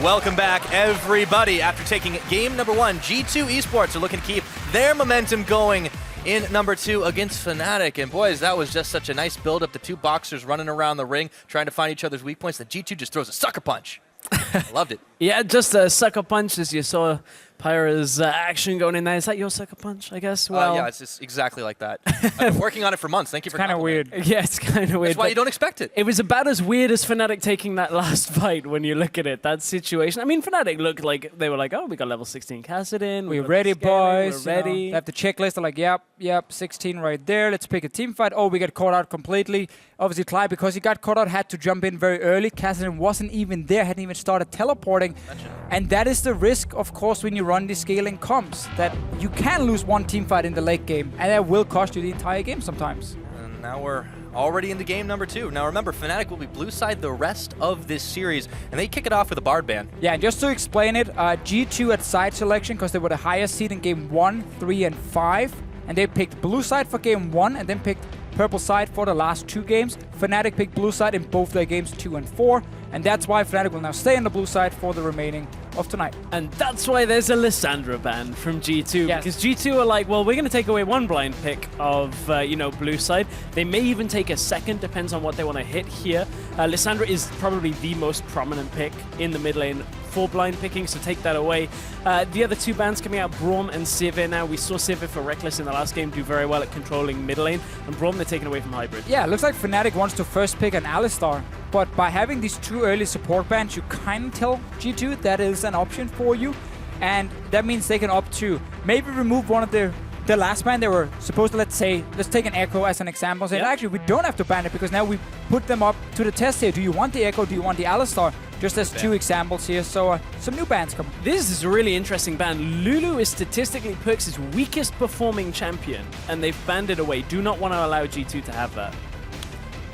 Welcome back, everybody. After taking game number 1, G2 Esports are looking to keep their momentum going in number 2 against Fnatic. And boys, that was just such a nice build-up. The two boxers running around the ring, trying to find each other's weak points. The G2 just throws a sucker punch. Loved it. Yeah, just a sucker punch as you saw Pyra's action going in there. Is that your sucker punch, I guess? Well, yeah, it's just exactly like that. I've been working on it for months. Thank you for kind of weird. Yeah, it's kind of weird. That's why you don't expect it. It was about as weird as Fnatic taking that last fight when you look at it, that situation. I mean, Fnatic looked like they were like, oh, we got level 16 Kassadin. We're ready, boys. We're ready. They have the checklist. They're like, yep, 16 right there. Let's pick a team fight. Oh, we got caught out completely. Obviously, Clyde, because he got caught out, had to jump in very early. Kassadin wasn't even there, hadn't even started teleporting. And that is the risk, of course, when you run the scaling comps, that you can lose one team fight in the late game, and that will cost you the entire game sometimes. And now we're already into game number 2. Now remember, Fnatic will be blue side the rest of this series, and they kick it off with a Bard ban. Yeah, and just to explain it, G2 at side selection, because they were the highest seed in game 1, 3, and 5, and they picked blue side for game 1, and then picked purple side for the last 2 games. Fnatic picked blue side in both their games 2 and 4, and that's why Fnatic will now stay on the blue side for the remaining of tonight. And that's why there's a Lissandra ban from G2, yes. Because G2 are like, well, we're going to take away one blind pick of, blue side. They may even take a second, depends on what they want to hit here. Lissandra is probably the most prominent pick in the mid lane for blind picking, so take that away. The other 2 bans coming out, Braum and Sivir now. We saw Sivir for Reckless in the last game do very well at controlling mid lane, and Braum they're taken away from Hybrid. Yeah, it looks like Fnatic wants to first pick an Alistar, but by having these 2 early support bans, you kind of tell G2 that is an option for you, and that means they can opt to maybe remove one of the last ban they were supposed to, let's take an Echo as an example, say, actually, we don't have to ban it because now we put them up to the test here. Do you want the Echo? Do you want the Alistar? Just as 2 examples here, so some new bans come. This is a really interesting ban. Lulu is statistically Perkz' weakest performing champion, and they've banned it away. Do not want to allow G2 to have that.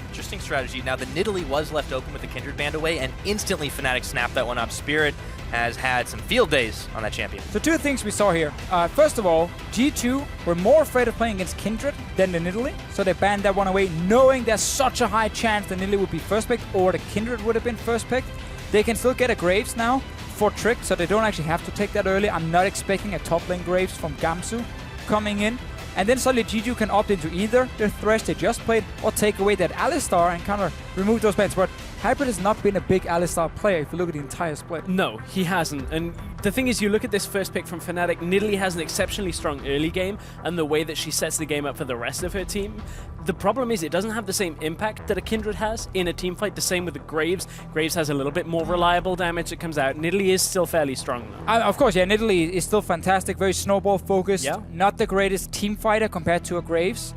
Interesting strategy. Now, the Nidalee was left open with the Kindred band away, and instantly Fnatic snapped that one up. Spirit has had some field days on that champion. So 2 things we saw here. First of all, G2 were more afraid of playing against Kindred than the Nidalee, so they banned that one away, knowing there's such a high chance the Nidalee would be first picked or the Kindred would have been first picked. They can still get a Graves now for Trick, so they don't actually have to take that early. I'm not expecting a top lane Graves from Gamsu coming in. And then suddenly G2 can opt into either the Thresh they just played or take away that Alistar and kind of remove those bans. But Hybrid has not been a big Alistar player if you look at the entire split. No, he hasn't. And the thing is, you look at this first pick from Fnatic, Nidalee has an exceptionally strong early game, and the way that she sets the game up for the rest of her team. The problem is it doesn't have the same impact that a Kindred has in a team fight. The same with the Graves. Graves has a little bit more reliable damage that comes out. Nidalee is still fairly strong, though. Of course, yeah, Nidalee is still fantastic, very snowball focused. Yeah. Not the greatest team fighter compared to a Graves.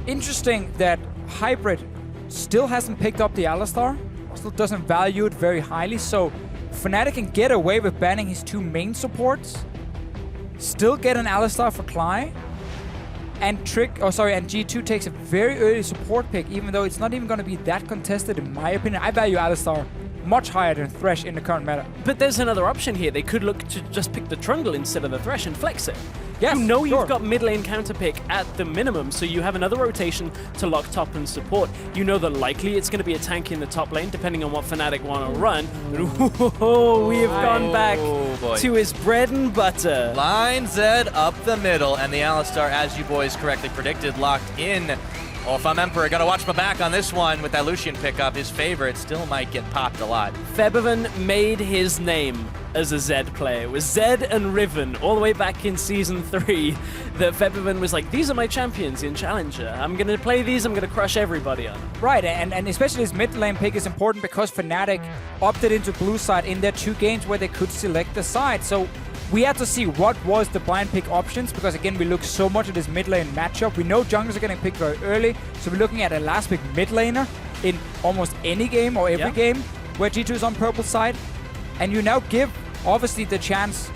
Interesting that Hybrid still hasn't picked up the Alistar, still doesn't value it very highly, so Fnatic can get away with banning his 2 main supports, still get an Alistar for Clyde, and G2 takes a very early support pick, even though it's not even going to be that contested in my opinion. I value Alistar much higher than Thresh in the current meta. But there's another option here. They could look to just pick the Trundle instead of the Thresh and flex it. Yes, you know you've got mid lane counter pick at the minimum, so you have another rotation to lock top and support. You know that likely it's going to be a tank in the top lane, depending on what Fnatic want to run. But we have gone back to his bread and butter. Line Z up the middle, and the Alistar, as you boys correctly predicted, locked in. Well, if I'm Emperor, gotta watch my back on this one with that Lucian pickup. His favorite still might get popped a lot. Febiven made his name as a Zed player. It was Zed and Riven all the way back in Season 3 that Febiven was like, these are my champions in Challenger. I'm gonna play these, I'm gonna crush everybody on them. Right, and especially this mid lane pick is important because Fnatic opted into blue side in their 2 games where they could select the side. So we had to see what was the blind pick options because, again, we look so much at this mid lane matchup. We know junglers are getting picked very early, so we're looking at a last pick mid laner in almost any game or every game where G2 is on purple side. And you now give, obviously, the chance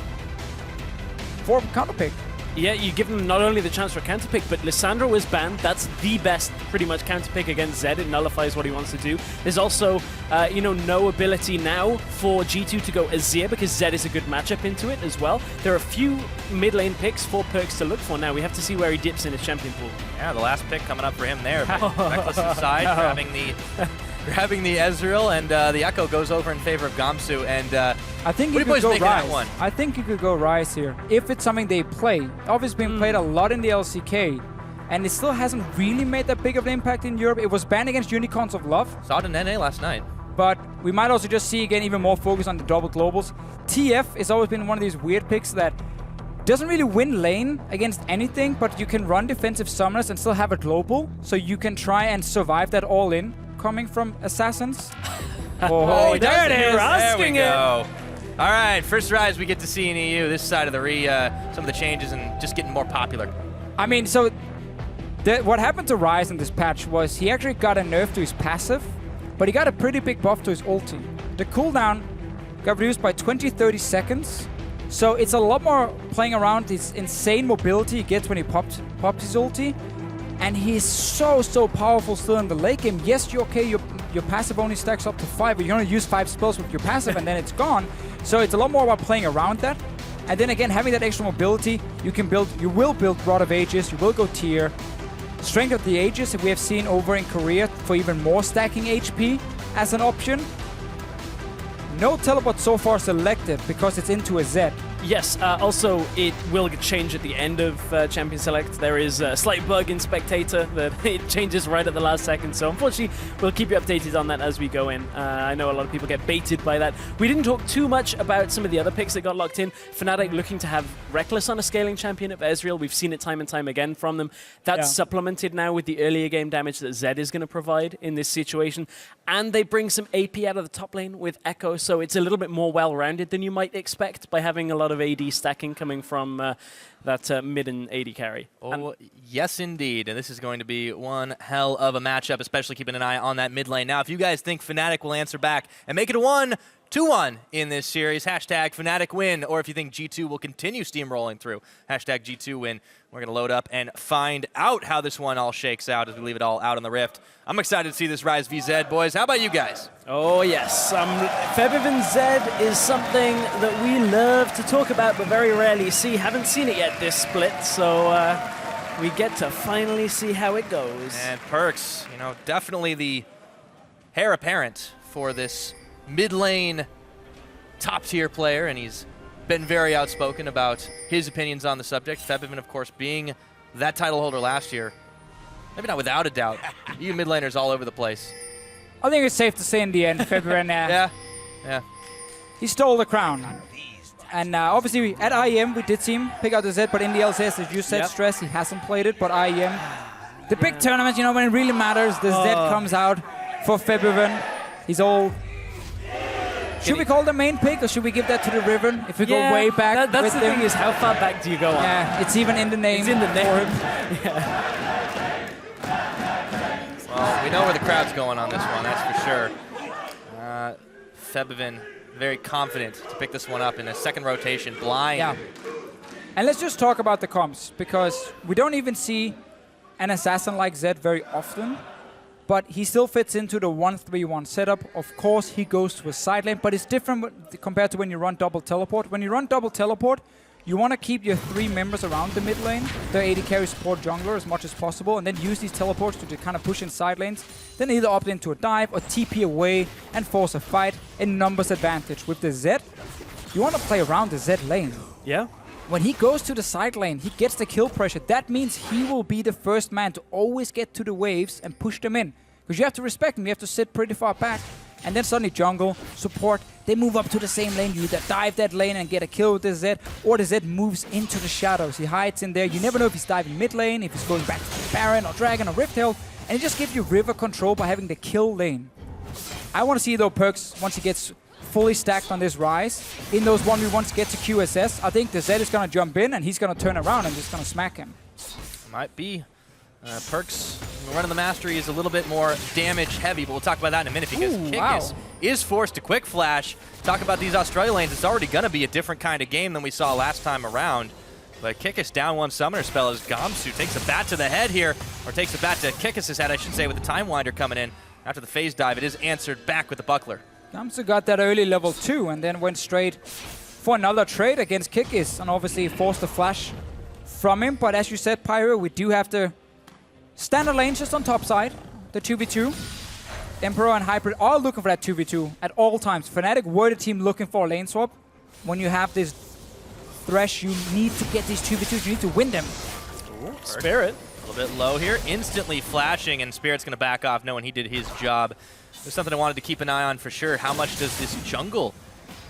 for counter pick. Yeah, you give them not only the chance for a counter pick, but Lissandra was banned. That's the best, pretty much, counter pick against Zed. It nullifies what he wants to do. There's also, no ability now for G2 to go Azir because Zed is a good matchup into it as well. There are a few mid lane picks for Perkz to look for now. We have to see where he dips in his champion pool. Yeah, the last pick coming up for him there. Reckless inside, grabbing the grabbing the Ezreal, and the Echo goes over in favor of Gamsu. And I think what you do you could boys go make of Rise. that one? I think you could go Rise here if it's something they play. Obviously, been played a lot in the LCK, and it still hasn't really made that big of an impact in Europe. It was banned against Unicorns of Love. Saw it in NA last night. But we might also just see again even more focus on the double globals. TF has always been one of these weird picks that doesn't really win lane against anything, but you can run defensive summoners and still have a global, so you can try and survive that all in coming from assassins. Oh, there it is. There we Asking it. go. All right, first Rise we get to see in EU. This side of the some of the changes and just getting more popular. I mean, so what happened to Rise in this patch was he actually got a nerf to his passive, but he got a pretty big buff to his ulti. The cooldown got reduced by 20-30 seconds, so it's a lot more playing around this insane mobility he gets when he popped his ulti, and he's so powerful still in the late game. Yes, you're okay, your passive only stacks up to 5, but you're gonna use 5 spells with your passive and then it's gone. So it's a lot more about playing around that. And then again, having that extra mobility, you will build Rod of Ages, you will go tier. Strength of the Ages, we have seen over in Korea for even more stacking HP as an option. No teleport so far selected because it's into a Z. Yes, also it will change at the end of Champion Select. There is a slight bug in Spectator that it changes right at the last second. So unfortunately, we'll keep you updated on that as we go in. I know a lot of people get baited by that. We didn't talk too much about some of the other picks that got locked in. Fnatic looking to have Reckless on a scaling champion of Ezreal. We've seen it time and time again from them. That's supplemented now with the earlier game damage that Zed is going to provide in this situation. And they bring some AP out of the top lane with Echo, so it's a little bit more well-rounded than you might expect by having a lot of AD stacking coming from that mid and AD carry. Oh, yes, indeed. And this is going to be one hell of a matchup, especially keeping an eye on that mid lane. Now, if you guys think Fnatic will answer back and make it a 2-1 in this series, hashtag Fnatic win, or if you think G2 will continue steamrolling through, hashtag G2 win. We're going to load up and find out how this one all shakes out as we leave it all out on the Rift. I'm excited to see this Rise v Zed, boys. How about you guys? Oh, yes. Febiven Zed is something that we love to talk about but very rarely see. Haven't seen it yet this split, so we get to finally see how it goes. And Perks, you know, definitely the heir apparent for this mid-lane top-tier player, and he's been very outspoken about his opinions on the subject. Febiven, of course, being that title holder last year. Maybe not without a doubt. You mid laners all over the place. I think it's safe to say in the end, Febiven, Yeah. he stole the crown. And obviously at IEM we did see him pick out the Z, but in the LCS, as you said, Stress, he hasn't played it, but IEM, the big tournament, you know, when it really matters, the Z comes out for Febiven. He's all... Should we call the main pick, or should we give that to the Riven? If we go way back that's with the them? thing is, how far back do you go on? Yeah, it's even in the name. It's in the name. For him. Yeah. Well, we know where the crowd's going on this one, that's for sure. Febiven, very confident to pick this one up in a second rotation, blind. Yeah. And let's just talk about the comps, because we don't even see an assassin like Zed very often, but he still fits into the 1-3-1 setup. Of course, he goes to a side lane, but it's different compared to when you run double teleport. When you run double teleport, you want to keep your 3 members around the mid lane, the AD carry support jungler as much as possible, and then use these teleports to kind of push in side lanes. Then either opt into a dive or TP away and force a fight in numbers advantage. With the Zed, you want to play around the Zed lane. Yeah. When he goes to the side lane, he gets the kill pressure. That means he will be the first man to always get to the waves and push them in. Because you have to respect him, you have to sit pretty far back. And then suddenly jungle, support, they move up to the same lane. You either dive that lane and get a kill with the Zed, or the Zed moves into the shadows. He hides in there. You never know if he's diving mid lane, if he's going back to Baron or Dragon or Rift Hill. And it just gives you river control by having the kill lane. I want to see though Perks, once he gets fully stacked on this Rise, in those 1v1s get to QSS, I think the Zed is going to jump in and he's going to turn around and just going to smack him. Might be. Perks, running the Mastery is a little bit more damage heavy, but we'll talk about that in a minute because Kickus is forced to quick flash. Talk about these Australia lanes, it's already going to be a different kind of game than we saw last time around. But Kickus down one summoner spell as Gamsu takes a bat to the head here, or takes a bat to Kickus' head, I should say, with the Time Winder coming in. After the phase dive, it is answered back with the Buckler. Gamsu got that early level 2 and then went straight for another trade against Kickus and obviously forced the flash from him. But as you said, Pyro, we do have to standard lanes just on top side, the 2v2. Emperor and Hybrid are looking for that 2v2 at all times. Fnatic were the team looking for a lane swap. When you have this Thresh, you need to get these 2v2s. You need to win them. Ooh, Spirit. A little bit low here. Instantly flashing, and Spirit's going to back off knowing he did his job. There's something I wanted to keep an eye on for sure. How much does this jungle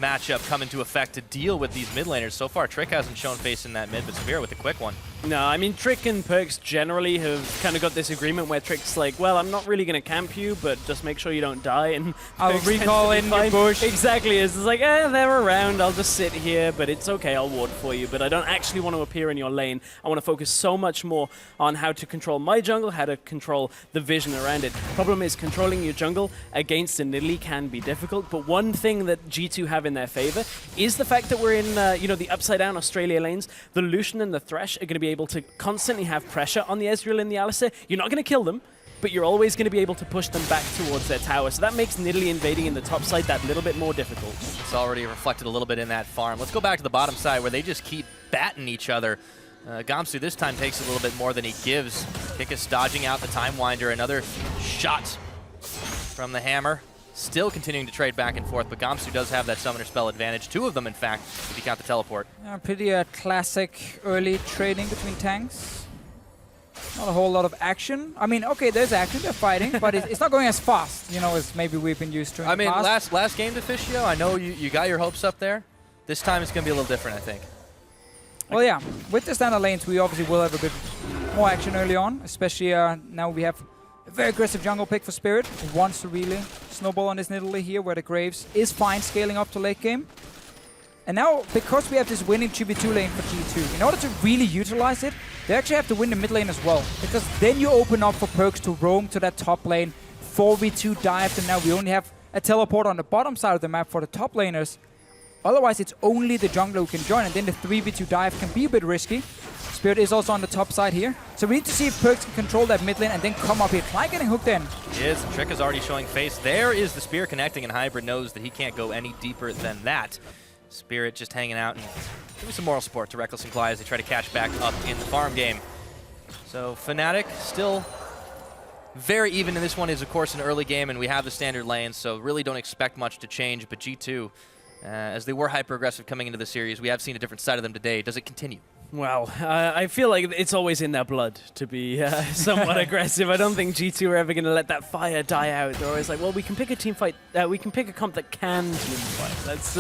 matchup come into effect to deal with these mid laners? So far, Trick hasn't shown face in that mid, but Spirit with a quick one. No, I mean, Trick and Perks generally have kind of got this agreement where Trick's like, well, I'm not really going to camp you, but just make sure you don't die. And I'll Perks recall tends to be in your fine. bush. Exactly. It's like, they're around. I'll just sit here, but it's okay. I'll ward for you. But I don't actually want to appear in your lane. I want to focus so much more on how to control my jungle, how to control the vision around it. Problem is, controlling your jungle against a Nidalee can be difficult, but one thing that G2 have in their favor is the fact that we're in, the upside-down Australia lanes. The Lucian and the Thresh are going to be able to constantly have pressure on the Ezreal and the Alistar. You're not going to kill them, but you're always going to be able to push them back towards their tower. So that makes Nidalee invading in the top side that little bit more difficult. It's already reflected a little bit in that farm. Let's go back to the bottom side where they just keep batting each other. Gamsu this time takes a little bit more than he gives. Kikis dodging out the Time Winder. Another shot from the hammer. Still continuing to trade back and forth, but Gamsu does have that summoner spell advantage. 2 of them, in fact, if you count the teleport. Pretty classic early trading between tanks. Not a whole lot of action. I mean, okay, there's action, they're fighting, but it's not going as fast, as maybe we've been used to in the past. last game to Fishio, I know you got your hopes up there. This time it's going to be a little different, I think. Well, yeah, with the standard lanes, we obviously will have a bit more action early on, especially now we have a very aggressive jungle pick for Spirit. He wants to really snowball on this Nidalee here, where the Graves is fine scaling up to late game. And now, because we have this winning 2v2 lane for G2, in order to really utilize it, they actually have to win the mid lane as well. Because then you open up for Perks to roam to that top lane, 4v2 dive, and now we only have a teleport on the bottom side of the map for the top laners. Otherwise, it's only the jungler who can join, and then the 3v2 dive can be a bit risky. Spirit is also on the top side here. So we need to see if Perks can control that mid lane and then come up here. Try getting hooked in. He is. Trick is already showing face. There is the spear connecting, and Hybrid knows that he can't go any deeper than that. Spirit just hanging out and doing some moral support to Reckless and Cly as they try to catch back up in the farm game. So Fnatic still very even in this one. Is of course an early game, and we have the standard lanes, so really don't expect much to change. But G2, as they were hyper-aggressive coming into the series, we have seen a different side of them today. Does it continue? Well, I feel like it's always in their blood to be somewhat aggressive. I don't think G2 are ever going to let that fire die out. They're always like, well, we can pick a team fight. We can pick a comp that can team fight. Let's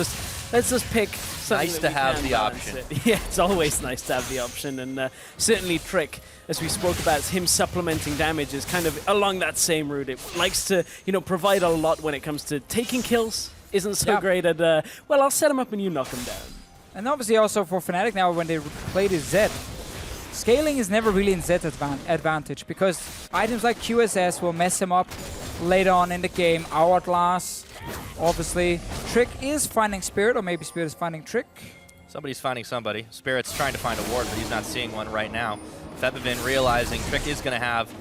just pick something. Nice to have the option. Yeah, it's always nice to have the option, and certainly Trick, as we spoke about, him supplementing damage is kind of along that same route. It likes to, provide a lot when it comes to taking kills. Isn't so great at, well, I'll set him up and you knock him down. And obviously also for Fnatic now, when they play this Zed, scaling is never really in Zed's advantage, because items like QSS will mess him up later on in the game. Hourglass, obviously. Trick is finding Spirit, or maybe Spirit is finding Trick. Somebody's finding somebody. Spirit's trying to find a ward, but he's not seeing one right now. Febivin realizing Trick is going to have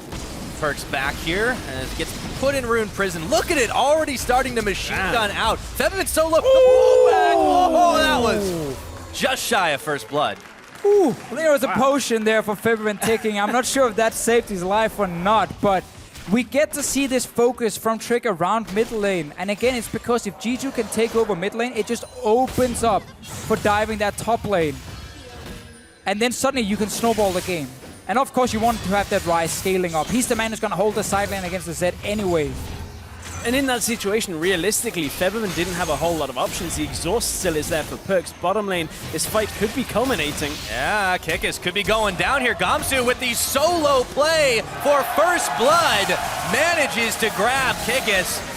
Perks back here, and it gets put in Rune Prison. Look at it, already starting to machine gun out. Febivin's so low. Oh, that was just shy of first blood. Ooh, I think there was a potion there for Febivin ticking. I'm not sure if that saved his life or not, but we get to see this focus from Trick around mid lane. And again, it's because if G2 can take over mid lane, it just opens up for diving that top lane. And then suddenly you can snowball the game. And of course you want to have that Ryze scaling up. He's the man who's going to hold the side lane against the Zed anyway. And in that situation, realistically, Febivin didn't have a whole lot of options. The exhaust still is there for Perks. Bottom lane, this fight could be culminating. Yeah, Kikis could be going down here. Gamsu with the solo play for first blood manages to grab Kikis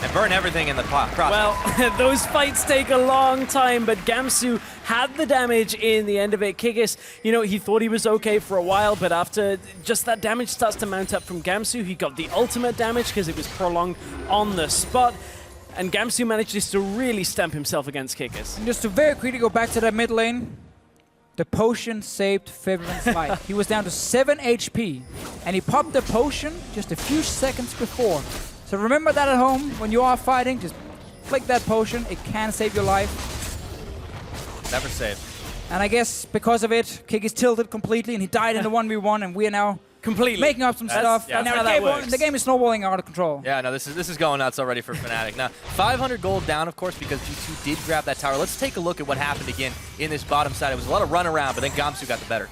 and burn everything in the process. Well, those fights take a long time, but Gamsu had the damage in the end of it. Kikis, he thought he was okay for a while, but after just that damage starts to mount up from Gamsu, he got the ultimate damage because it was prolonged on the spot. And Gamsu manages to really stamp himself against Kikis. And just to very quickly go back to that mid lane, the potion saved Febivin's life. He was down to 7 HP, and he popped the potion just a few seconds before. So remember that at home, when you are fighting, just flick that potion, it can save your life. Never save. And I guess because of it, Kik is tilted completely and he died in the 1v1, and we are now Completely. making up some stuff. yeah, And that's now how that works. the game is snowballing out of control. Yeah, no, this is going nuts already for Fnatic. Now, 500 gold down, of course, because G2 did grab that tower. Let's take a look at what happened again in this bottom side. It was a lot of run around, but then Gamsu got the better.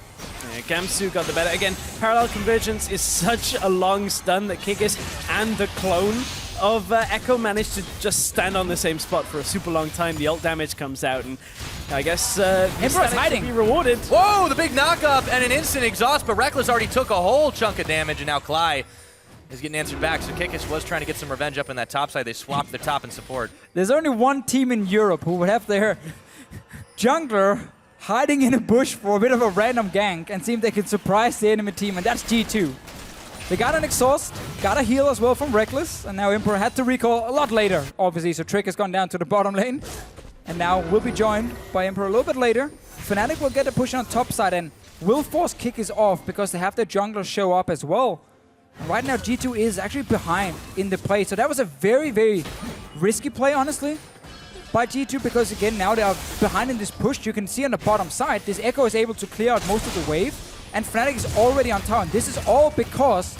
Yeah, Gamsu got the better. Again, Parallel Convergence is such a long stun that Kikis and the clone of Echo managed to just stand on the same spot for a super long time. The ult damage comes out, and I guess Emperor's hiding. Be rewarded. Whoa, the big knockup and an instant exhaust, but Reckless already took a whole chunk of damage, and now Cly is getting answered back. So Kikis was trying to get some revenge up in that top side. They swapped the top and support. There's only one team in Europe who would have their jungler hiding in a bush for a bit of a random gank and see if they could surprise the enemy team, and that's G2. They got an exhaust, got a heal as well from Reckless, and now Emperor had to recall a lot later, obviously, so Trick has gone down to the bottom lane, and now will be joined by Emperor a little bit later. Fnatic will get a push on top side and will force Kikis off because they have their jungler show up as well. And right now G2 is actually behind in the play, so that was a very, very risky play, honestly, by G2, because again, now they are behind in this push. You can see on the bottom side, this Echo is able to clear out most of the wave, and Fnatic is already on tower. And this is all because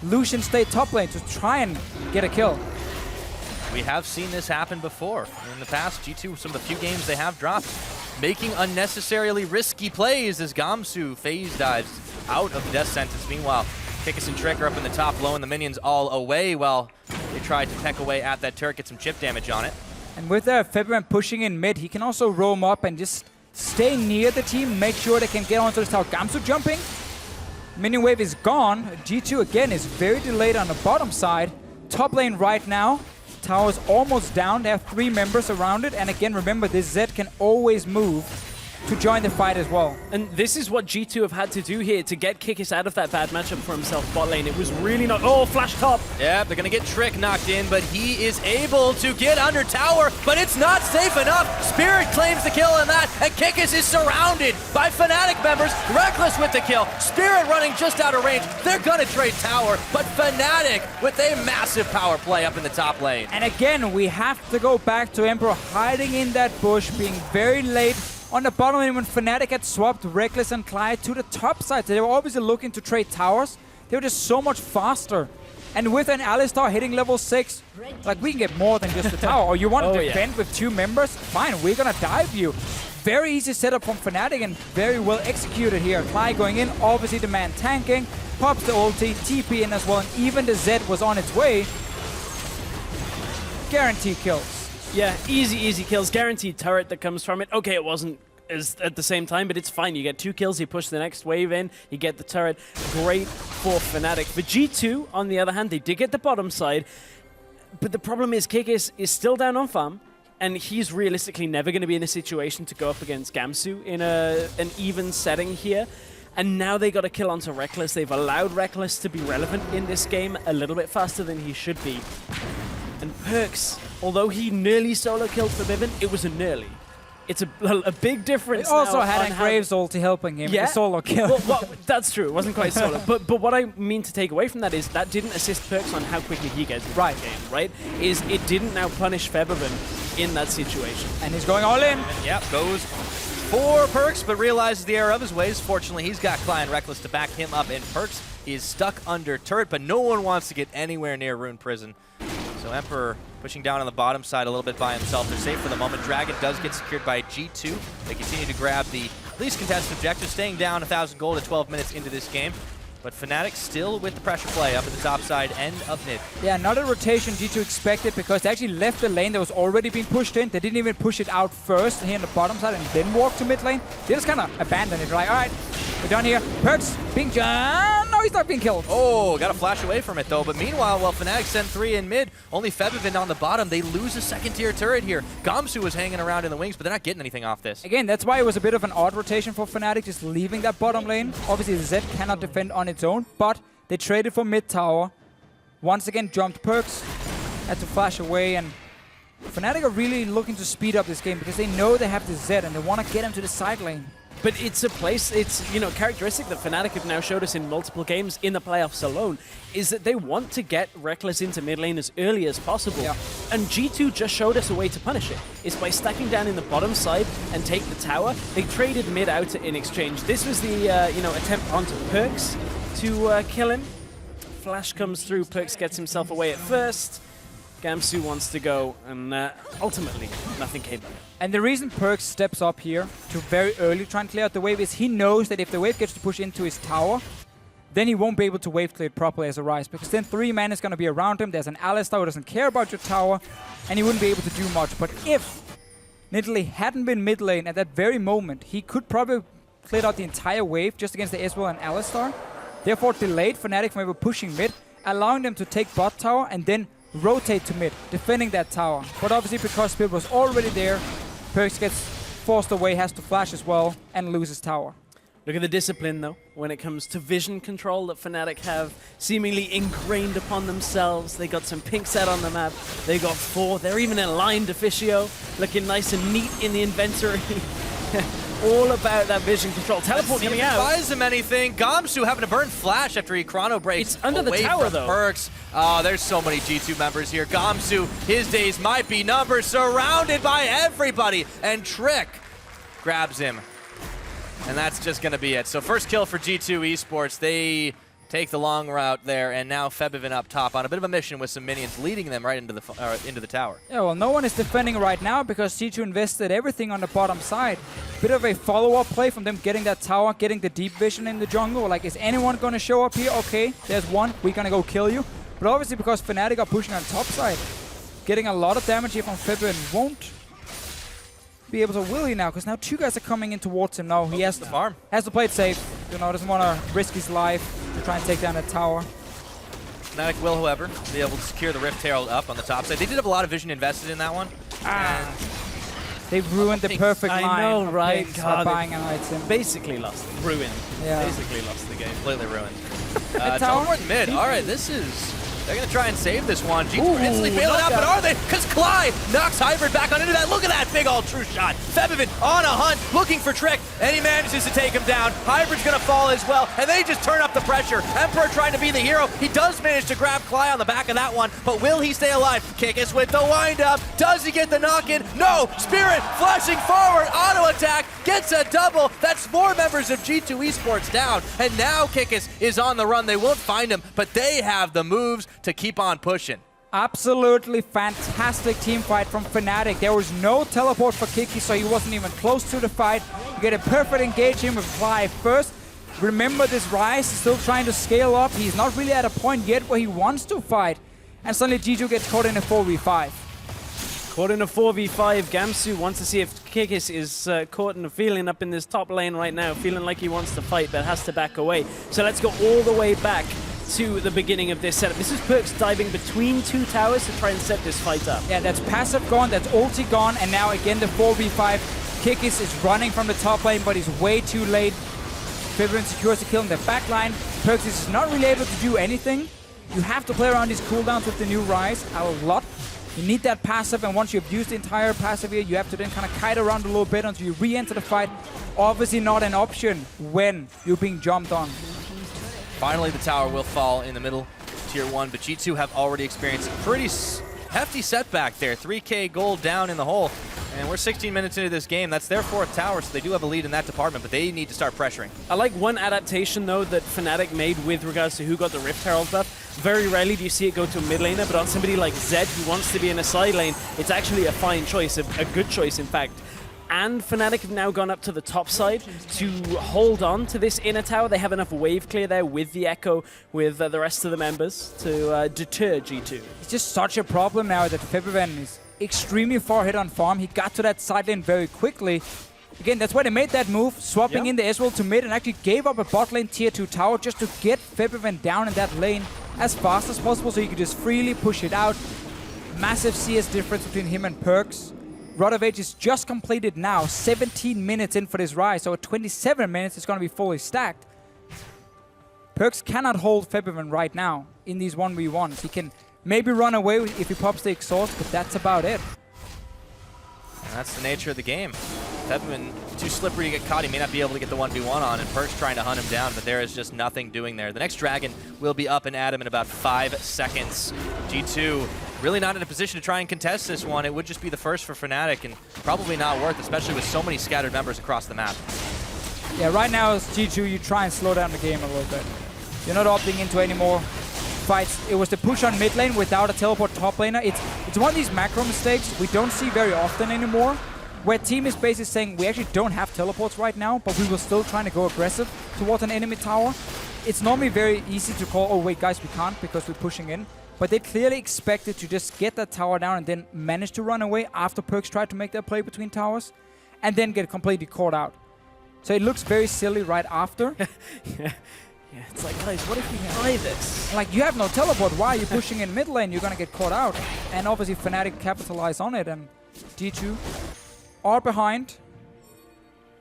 Lucian stayed top lane to try and get a kill. We have seen this happen before. In the past, G2, some of the few games they have dropped, making unnecessarily risky plays as Gamsu phase dives out of the death sentence. Meanwhile, Kikis and Trick are up in the top, blowing the minions all away while they tried to peck away at that turret, get some chip damage on it. And with Featherman pushing in mid, he can also roam up and just stay near the team, make sure they can get onto this tower. Gamsu jumping. Minion wave is gone. G2 again is very delayed on the bottom side. Top lane right now. Tower is almost down. They have 3 members around it. And again, remember, this Zed can always move to join the fight as well. And this is what G2 have had to do here to get Kikis out of that bad matchup for himself bot lane. It was really not... Oh, flash top! Yeah, they're going to get Trick knocked in, but he is able to get under tower, but it's not safe enough. Spirit claims the kill on that, and Kikis is surrounded by Fnatic members. Reckless with the kill. Spirit running just out of range. They're going to trade tower, but Fnatic with a massive power play up in the top lane. And again, we have to go back to Emperor hiding in that bush, being very late on the bottom lane when Fnatic had swapped Reckless and Clyde to the top side. So they were obviously looking to trade towers. They were just so much faster. And with an Alistar hitting level 6, like, we can get more than just the tower. Or you want to defend with 2 members? Fine, we're gonna dive you. Very easy setup from Fnatic and very well executed here. Clyde going in, obviously the man tanking, pops the ulti, TP in as well, and even the Zed was on its way. Guaranteed kills. Yeah, easy kills. Guaranteed turret that comes from it. Okay, it wasn't as at the same time, but it's fine. You get 2 kills, you push the next wave in, you get the turret. Great for Fnatic. For G2, on the other hand, they did get the bottom side, but the problem is Kikis is still down on farm, and he's realistically never going to be in a situation to go up against Gamsu in an even setting here. And now they got a kill onto Reckless. They've allowed Reckless to be relevant in this game a little bit faster than he should be. And Perks, although he nearly solo killed Forbidden, it was a nearly. It's a big difference. He also now had a Graves ulti helping him. Yeah, solo kill. Well, that's true. It wasn't quite solo. But what I mean to take away from that is that didn't assist Perks on how quickly he gets into the game, right? Is it didn't now punish Featherman in that situation. And he's going all in. Yep, goes for Perks, but realizes the error of his ways. Fortunately, he's got Cly and Reckless to back him up, and Perks is stuck under turret, but no one wants to get anywhere near Rune Prison. So Emperor pushing down on the bottom side a little bit by himself. They're safe for the moment. Dragon does get secured by G2. They continue to grab the least contested objective, staying down 1,000 gold at 12 minutes into this game. But Fnatic still with the pressure play up at the top side, end of mid. Yeah, not a rotation G2 expected because they actually left the lane that was already being pushed in. They didn't even push it out first here on the bottom side and then walk to mid lane. They just kind of abandoned it, like, all right, we're done here. Perks being no, he's not being killed. Oh, got to flash away from it though. But meanwhile, while Fnatic send 3 in mid, only Febiven on the bottom, they lose a second tier turret here. Gamsu was hanging around in the wings, but they're not getting anything off this. Again, that's why it was a bit of an odd rotation for Fnatic, just leaving that bottom lane. Obviously, Zed cannot defend on its own, but they traded for mid tower. Once again, jumped Perks, had to flash away, and Fnatic are really looking to speed up this game because they know they have the Zed and they want to get him to the side lane. But it's a place, it's, you know, characteristic that Fnatic have now showed us in multiple games in the playoffs alone, is that they want to get Reckless into mid lane as early as possible. Yeah. And G2 just showed us a way to punish it. It's by stacking down in the bottom side and take the tower. They traded mid out in exchange. This was the, you know, attempt onto Perks. to kill him. Flash comes through, Perks gets himself away at first. Gamsu wants to go, and ultimately, nothing came of it. And the reason Perks steps up here to very early try and clear out the wave is he knows that if the wave gets to push into his tower, then he won't be able to wave clear it properly as a Ryze, because then 3 men is going to be around him. There's an Alistar who doesn't care about your tower, and he wouldn't be able to do much. But if Nidalee hadn't been mid lane at that very moment, he could probably clear out the entire wave just against the Ezreal and Alistar. Therefore, delayed Fnatic from ever pushing mid, allowing them to take bot tower and then rotate to mid, defending that tower. But obviously, because Spirit was already there, Perks gets forced away, has to flash as well, and loses tower. Look at the discipline, though, when it comes to vision control that Fnatic have seemingly ingrained upon themselves. They got some pinks out on the map. They got 4. They're even aligned officio, looking nice and neat in the inventory. All about that vision control. Teleport coming out. Buys him anything. Gamsu having to burn Flash after he chrono breaks. It's under the away tower, from though. Perks. Oh, there's so many G2 members here. Gamsu, his days might be numbered, surrounded by everybody. And Trick grabs him. And that's just going to be it. So first kill for G2 Esports. They take the long route there, and now Febiven up top on a bit of a mission with some minions leading them right into the tower. Yeah, well, no one is defending right now because G2 invested everything on the bottom side. Bit of a follow-up play from them getting that tower, getting the deep vision in the jungle. Like, is anyone going to show up here? Okay, there's one. We're going to go kill you. But obviously, because Fnatic are pushing on top side, getting a lot of damage here from Febiven won't be able to Willy now, because now 2 guys are coming in towards him now. He has to play it safe. You know, doesn't want to risk his life to try and take down that tower. Fnatic will, however, be able to secure the Rift Herald up on the top side. They did have a lot of vision invested in that one. They've ruined the perfect line. I know, right? God, by buying an item. Basically lost it. Ruined. Yeah. Basically lost the game. Completely ruined. tower? Teleport mid. All right, this is... They're going to try and save this one. G2 instantly bail it out, but are they? Because Clyde knocks Hybrid back on into that. Look at that big old true shot. Febiven on a hunt, looking for Trick, and he manages to take him down. Hybrid's going to fall as well, and they just turn up the pressure. Emperor trying to be the hero. He does manage to grab Clyde on the back of that one, but will he stay alive? Kikis with the wind-up. Does he get the knock-in? No! Spirit flashing forward, auto-attack, gets a double. That's 4 members of G2 Esports down, and now Kikis is on the run. They won't find him, but they have the moves to keep on pushing. Absolutely fantastic team fight from Fnatic. There was no teleport for Kiki, so he wasn't even close to the fight. You get a perfect engagement with Clive first. Remember, this Ryze is still trying to scale up. He's not really at a point yet where he wants to fight. And suddenly G2 gets caught in a 4v5. Caught in a 4v5. Gamsu wants to see if Kikis is caught in a feeling up in this top lane right now, feeling like he wants to fight but has to back away. So let's go all the way back to the beginning of this setup. This is Perks diving between 2 towers to try and set this fight up. Yeah, that's passive gone, that's ulti gone, and now again the 4v5. Kikis is running from the top lane, but he's way too late. Febiven secures the kill in the back line. Perks is not really able to do anything. You have to play around these cooldowns with the new Ryze a lot. You need that passive, and once you've used the entire passive here, you have to then kind of kite around a little bit until you re-enter the fight. Obviously not an option when you're being jumped on. Finally, the tower will fall in the middle, tier 1, but G2 have already experienced a pretty hefty setback there. 3K gold down in the hole, and we're 16 minutes into this game. That's their 4th tower, so they do have a lead in that department, but they need to start pressuring. I like one adaptation, though, that Fnatic made with regards to who got the Rift Herald buff. Very rarely do you see it go to a mid laner, but on somebody like Zed who wants to be in a side lane, it's actually a fine choice, a good choice, in fact. And Fnatic have now gone up to the top side to hold on to this inner tower. They have enough wave clear there with the Echo, with the rest of the members to deter G2. It's just such a problem now that Febiven is extremely far ahead on farm. He got to that side lane very quickly. Again, that's why they made that move, swapping in the Ezreal to mid and actually gave up a bot lane tier 2 tower just to get Febiven down in that lane as fast as possible so he could just freely push it out. Massive CS difference between him and Perks. Rod of Age is just completed now, 17 minutes in for this Ryze, so at 27 minutes it's going to be fully stacked. Perks cannot hold Febiven right now in these 1v1s. He can maybe run away if he pops the exhaust, but that's about it. And that's the nature of the game. Febiven, too slippery to get caught. He may not be able to get the 1v1 on, and Perks trying to hunt him down, but there is just nothing doing there. The next dragon will be up and at him in about 5 seconds. G2 really not in a position to try and contest this one. It would just be the first for Fnatic, and probably not worth, especially with so many scattered members across the map. Yeah, right now as G2, you try and slow down the game a little bit. You're not opting into any more fights. It was the push on mid lane without a teleport top laner. It's one of these macro mistakes we don't see very often anymore, where team is basically saying we actually don't have teleports right now, but we will still trying to go aggressive towards an enemy tower. It's normally very easy to call, oh wait guys, we can't because we're pushing in. But they clearly expected to just get that tower down and then manage to run away after Perkz tried to make their play between towers, and then get completely caught out. So it looks very silly right after. Yeah, it's like, guys, what if we try this? Like, you have no teleport. Why are you pushing in mid lane? You're gonna get caught out. And obviously Fnatic capitalize on it, and G2 are behind.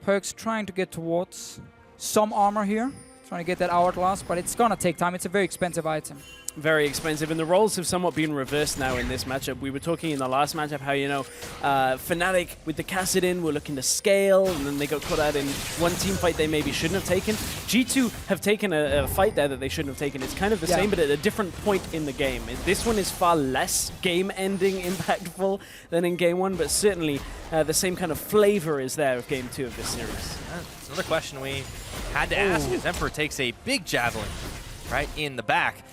Perkz trying to get towards some armor here. Trying to get that hourglass, but it's gonna take time. It's a very expensive item. Very expensive, and the roles have somewhat been reversed now in this matchup. We were talking in the last matchup how, you know, Fnatic with the Kassadin were looking to scale, and then they got caught out in one team fight they maybe shouldn't have taken. G2 have taken a fight there that they shouldn't have taken. It's kind of the same, but at a different point in the game. This one is far less game-ending impactful than in Game 1, but certainly the same kind of flavor is there of Game 2 of this series. That's another question we had to ask, as Emperor takes a big javelin right in the back.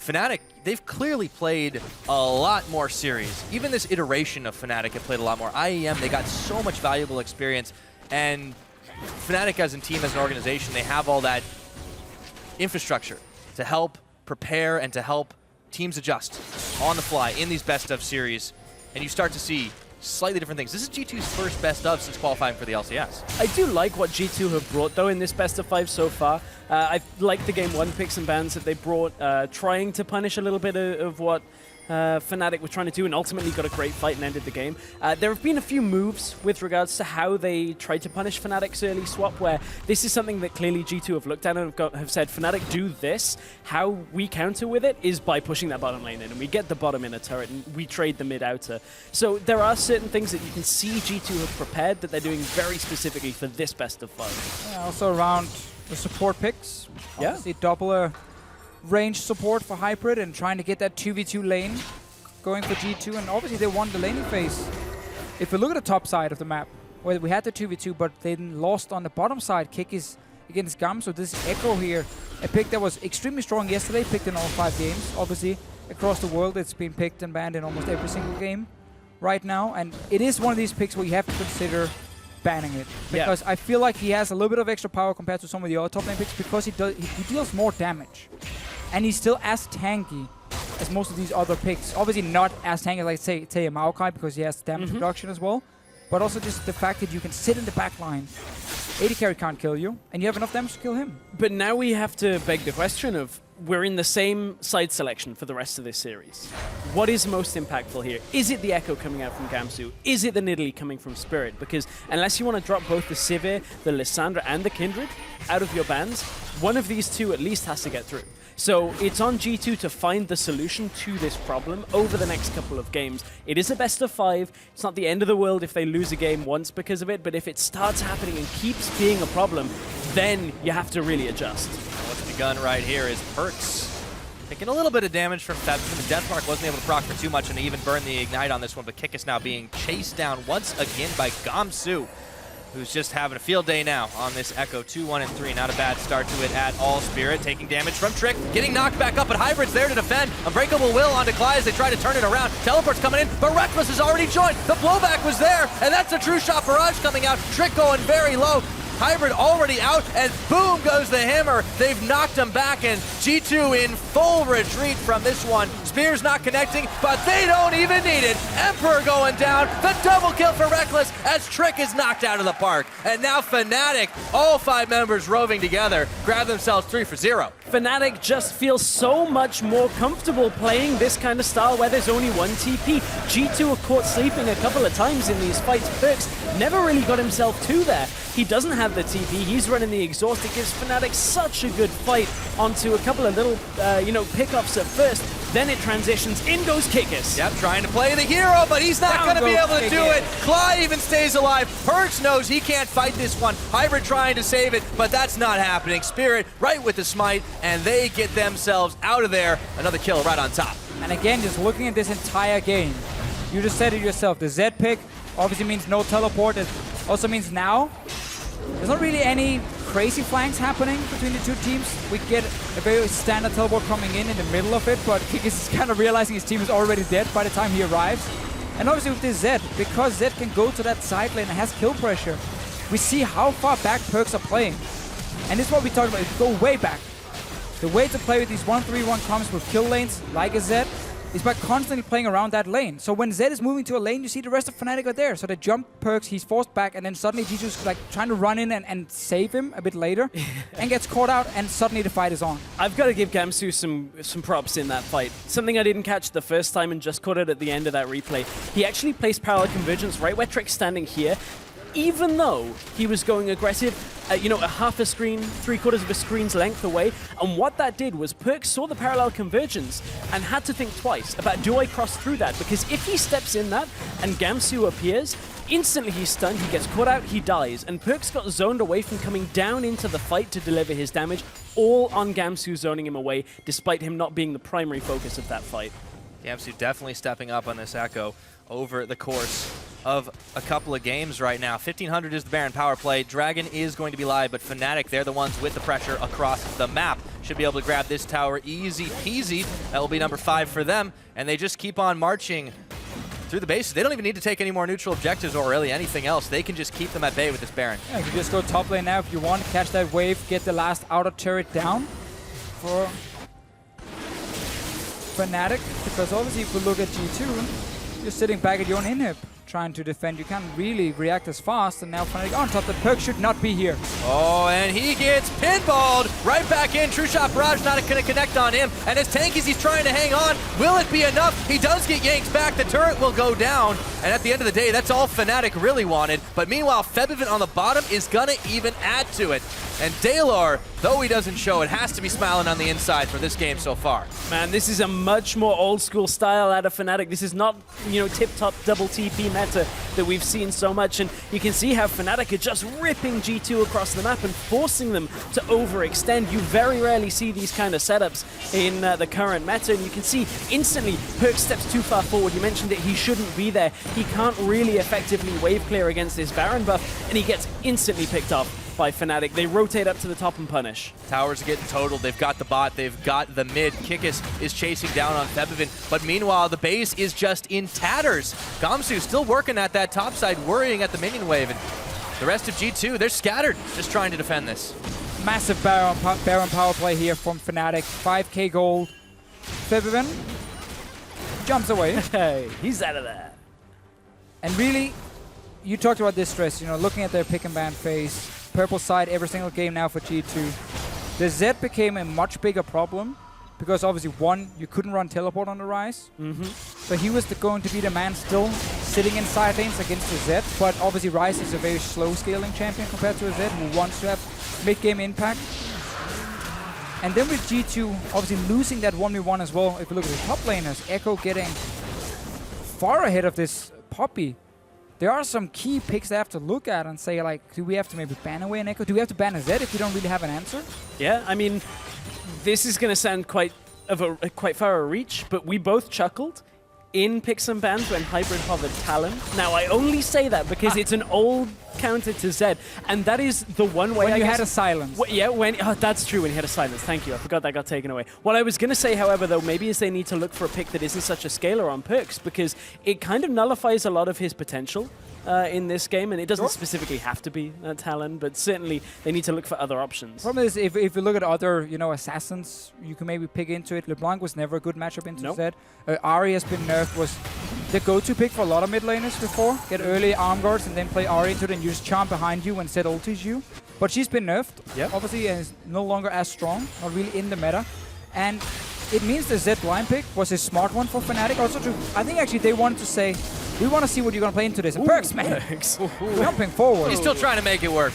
Fnatic, they've clearly played a lot more series. Even this iteration of Fnatic have played a lot more. IEM, they got so much valuable experience, and Fnatic as a team, as an organization, they have all that infrastructure to help prepare and to help teams adjust on the fly in these best of series, and you start to see slightly different things. This is G2's first best of since qualifying for the LCS. I do like what G2 have brought, though, in this best of 5 so far. I like the Game 1 picks and bans that they brought, trying to punish a little bit of what Fnatic were trying to do, and ultimately got a great fight and ended the game. There have been a few moves with regards to how they tried to punish Fnatic's early swap, where this is something that clearly G2 have looked at and have said, Fnatic, do this. How we counter with it is by pushing that bottom lane in, and we get the bottom in a turret, and we trade the mid-outer. So there are certain things that you can see G2 have prepared that they're doing very specifically for this best of 5. Yeah, also around the support picks. Yeah. Obviously double range support for Hybrid and trying to get that 2v2 lane going for G2, and obviously they won the laning phase. If we look at the top side of the map, where we had the 2v2 but they lost on the bottom side, Kick is against Gum, so this Echo here, a pick that was extremely strong yesterday, picked in all 5 games. Obviously across the world it's been picked and banned in almost every single game right now, and it is one of these picks where you have to consider banning it, because I feel like he has a little bit of extra power compared to some of the other top lane picks, because he deals more damage, and he's still as tanky as most of these other picks. Obviously not as tanky like say a Maokai, because he has damage reduction as well, but also just the fact that you can sit in the back line, AD carry can't kill you, and you have enough damage to kill him. But now we have to beg the question of, we're in the same side selection for the rest of this series. What is most impactful here? Is it the Echo coming out from Gamsu? Is it the Nidalee coming from Spirit? Because unless you want to drop both the Sivir, the Lissandra, and the Kindred out of your bans, one of these two at least has to get through. So it's on G2 to find the solution to this problem over the next couple of games. It is a best of 5. It's not the end of the world if they lose a game once because of it, but if it starts happening and keeps being a problem, then you have to really adjust. What's begun right here is Perkz taking a little bit of damage from that. The Death Mark wasn't able to proc for too much and even burn the Ignite on this one, but Kick is now being chased down once again by Gamsu, who's just having a field day now on this Echo. 2-1 and 3. Not a bad start to it at all. Spirit taking damage from Trick, getting knocked back up, but Hybrid's there to defend. Unbreakable Will onto Cly as they try to turn it around. Teleport's coming in, but Reckless has already joined. The blowback was there, and that's a true shot barrage coming out. Trick going very low. Hybrid already out, and boom goes the hammer. They've knocked him back, and G2 in full retreat from this one. Spear's not connecting, but they don't even need it. Emperor going down. The double kill for Reckless as Trick is knocked out of the park. And now Fnatic, all 5 members roving together, grab themselves 3 for 0. Fnatic just feels so much more comfortable playing this kind of style where there's only one TP. G2 are caught sleeping a couple of times in these fights. Perkz never really got himself to there. He doesn't have the TP, he's running the exhaust. It gives Fnatic such a good fight onto a couple of little, pickups at first. Then it transitions, in goes Kikis. Yep, trying to play the hero, but he's not going to be able to do it. Cly even stays alive. Perkz knows he can't fight this one. Hybrid trying to save it, but that's not happening. Spirit right with the smite, and they get themselves out of there. Another kill right on top. And again, just looking at this entire game, you just said it yourself, the Z pick obviously means no teleport. It also means now there's not really any crazy flanks happening between the two teams. We get a very standard teleport coming in the middle of it, but Kikis is kind of realizing his team is already dead by the time he arrives. And obviously with this Zed, because Zed can go to that side lane and has kill pressure, we see how far back Perkz are playing. And this is what we talked about, go way back. The way to play with these 1-3-1 comps with kill lanes, like a Zed, is by constantly playing around that lane. So when Zed is moving to a lane, you see the rest of Fnatic are there. So they jump Perkz, he's forced back, and then suddenly G2's like trying to run in and save him a bit later, and gets caught out, and suddenly the fight is on. I've got to give Gamsu some props in that fight. Something I didn't catch the first time and just caught it at the end of that replay. He actually placed parallel convergence right where Trick's standing here, even though he was going aggressive, you know, a half a screen, 3/4 of a screen's length away. And what that did was Perkz saw the parallel convergence and had to think twice about, do I cross through that? Because if he steps in that and Gamsu appears, instantly he's stunned, he gets caught out, he dies. And Perkz got zoned away from coming down into the fight to deliver his damage, all on Gamsu zoning him away, despite him not being the primary focus of that fight. Gamsu definitely stepping up on this Echo over the course of a couple of games right now. 1500 is the Baron power play. Dragon is going to be live, but Fnatic, they're the ones with the pressure across the map. Should be able to grab this tower easy peasy. That will be number 5 for them, and they just keep on marching through the bases. They don't even need to take any more neutral objectives or really anything else. They can just keep them at bay with this Baron. Yeah, you can just go top lane now if you want, catch that wave, get the last outer turret down for Fnatic, because obviously if we look at G2, you're sitting back at your own inhib, trying to defend. You can't really react as fast, and now Fnatic on top. The Perk should not be here. Oh, and he gets pinballed right back in. True Shot Barrage not going to connect on him, and as tanky as he's trying to hang on, will it be enough? He does get yanked back. The turret will go down, and at the end of the day, that's all Fnatic really wanted. But meanwhile, Febiven on the bottom is going to even add to it. And Dalar, though he doesn't show it, has to be smiling on the inside for this game so far. Man, this is a much more old school style out of Fnatic. This is not, you know, tip-top double TP meta that we've seen so much. And you can see how Fnatic are just ripping G2 across the map and forcing them to overextend. You very rarely see these kind of setups in the current meta. And you can see instantly Perkz steps too far forward. You mentioned that he shouldn't be there. He can't really effectively wave clear against this Baron buff, and he gets instantly picked off by Fnatic. They rotate up to the top and punish. Towers are getting totaled. They've got the bot. They've got the mid. Kikis is chasing down on Febiven. But meanwhile, the base is just in tatters. Gamsu still working at that top side, worrying at the minion wave. And the rest of G2, they're scattered, just trying to defend this. Massive Baron power play here from Fnatic. 5k gold. Febiven jumps away. Hey, he's out of there. And really, you talked about this stress, you know, looking at their pick and ban phase. Purple side every single game now for G2. The Zed became a much bigger problem because obviously, one, you couldn't run teleport on the Rise. So he was going to be the man still sitting in side lanes against the Zed. But obviously, Rise is a very slow scaling champion compared to a Zed who wants to have mid-game impact. And then with G2 obviously losing that 1v1 as well, if you look at the top laners, Echo getting far ahead of this Poppy. There are some key picks they have to look at and say, like, do we have to maybe ban away an Echo? Do we have to ban a Zed if we don't really have an answer? Yeah, I mean, this is going to sound quite far a reach, but we both chuckled in picks and bans when Hybrid hovered Talon. Now, I only say that because it's an old counter to Zed, and that is the one way when I you guess, had a silence. Yeah, that's true, when he had a silence. Thank you. I forgot that got taken away. What I was going to say, however, though, maybe is they need to look for a pick that isn't such a scaler on Perkz, because it kind of nullifies a lot of his potential in this game, and it doesn't specifically have to be Talon, but certainly they need to look for other options. Problem is, if you look at other, you know, assassins, you can maybe pick into it. LeBlanc was never a good matchup into Zed. Ahri has been nerfed, was the go-to pick for a lot of mid laners before. Get early arm guards and then play Ahri into it and use Charm behind you when Zed ultis you. But she's been nerfed, obviously, and is no longer as strong, not really in the meta. And it means the Zed blind pick was a smart one for Fnatic. Also, I think actually they wanted to say, we want to see what you're going to play into this. And Perkz, man, jumping forward. He's still trying to make it work.